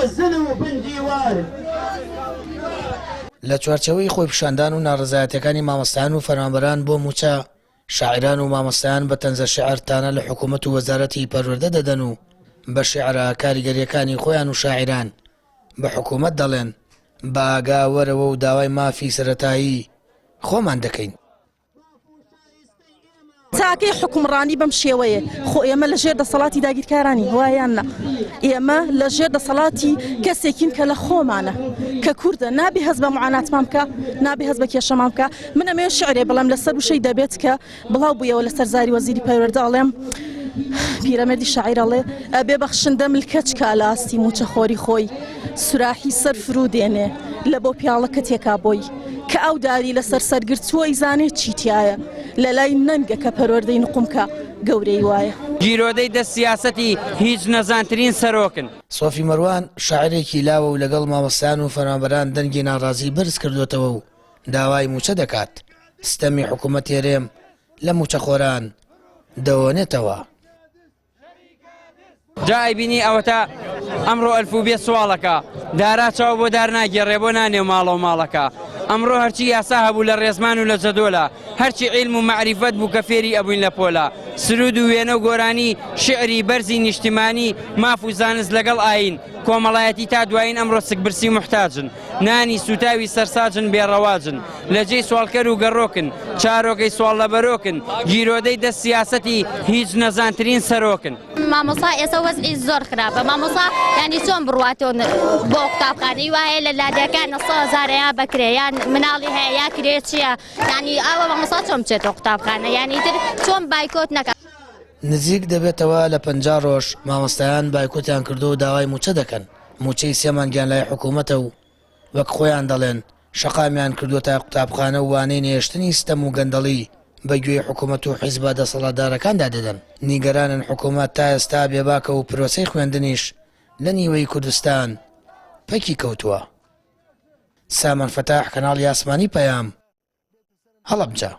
زن و بندیوار. لە چوارچەوەی خۆی پیشاندان و ناڕزایەتەکانی مامۆستایان و فەرمانبەران بۆ موچە شاعران و مامۆستایان بە تەنزە شێعرتانە لە حکوومەت و وەزارەتی پەروەردە دەدەن و بە شێعرە کاریگەریەکانی خۆیان و شاعران بە حکوومەت دەڵێن بە ئاگا وەرەوە و داوای مافی سەرەتایی خۆمان دەکەین. تاکەی حکومڕانی بەم شێوەیە خۆ ئێمە لە ژێر دەسەڵاتی داگیرکارانی وایاننا ئێمە لە ژێر دەسەڵاتی کەسێکین کە لە خۆمانە کە کووردە نابی هەز بە معاناتمان بکە نابی هەز بە کێشەمان بکە. من ئەمێ شعرێ بەڵام لەسەر وشەی دەبێت کە بڵاو بوویەوە لەسەر زاری وەزیری پەروەردە ئەڵێم پیرەمەردی شاعیرەڵێ ئەبێ بەخشندە ملکەچ کە لاستی موچەخۆری خۆی سوراحی سەر فرو دێنێ لە بۆ پیاڵەکە تێکا بۆی کە ئەو داری لەسەر سەرگرتووە زانێت چیتیایە لە لای نەنگە کە پەروەردەی نقومکە گەورەی وایە. گیرۆدەی دە سیاسەتی هیچ نەزانترین سەرۆکن. سۆفی مەروان شاعرێکی لاوە و لەگەڵ مامۆستایان و فەرمانبەران دەنگی ناڕازی بەرز کردوێتەوە و داوای موچە دەکات ستەمی حکوومەت هێرێم لە موچەخۆران دەوەنێتەوە. جای بینی ئەوەتە ئەمڕۆ ئەلفوبێ سوالەکە دارا چاو بۆ دار ناگێڕێ بۆ نانێ ماڵە و ماڵەکە. ئەمڕۆ هەرچی یاسا هەبوو لە ڕێزمان و لە جەدۆلە هەرچی عیلم و معریفەت بوو کە فێری ئەبووین لە پۆلە سرود و وێنە و گۆرانی شعری بەرزی نیشتیمانی ماف و زانست لەگەڵ ئاین کۆمەڵایەتی تا دوایین ئەمڕۆ سکبرسی محتاجن نانی سوتاوی سەرساجن بێڕەواجن لە جێی سوالکەر و گەڕۆکن چارۆکەی سوال لە بەرۆکن گیرۆدەی دە سیاسەتی هیچ نەزانترین سەرۆکن. مامۆستا ئێستا وەزعی زۆر خراپە مامۆستا ینی چۆن بڕواتۆن بۆ قوتابخانەی وایە لە لادەکان 100,000 بکرێ یان مناڵی هەیە یا کرێ چییە ینی ئەوە مامۆستا چۆن بچێتەوە قوتابخانە یانی تر چۆن بایکۆت نەکە. نزیک دەبێتەوە لە 50 ڕۆژ مامۆستایان بایکۆتیان کردو و داوای موچە دەکەن. موچەی سێمانگیان لای حکوومەتە و وەک خۆیان دەڵێن شەقامیان کردووە تا قوتابخانە و وانەی نێشتنی ستەم و گەندەڵی بەگوێی حکوومەت و حیزبە دەسەڵاتدارەکاندا دەدەن. نیگەرانن حکوومەت تا ئێستا بێباکە و پرۆسەی خوێندنیش لە نیوەی کوردستان پەکی کەوتووە. سامان فەتاح کەناڵی ئاسمانی پەیام هەڵەبجە.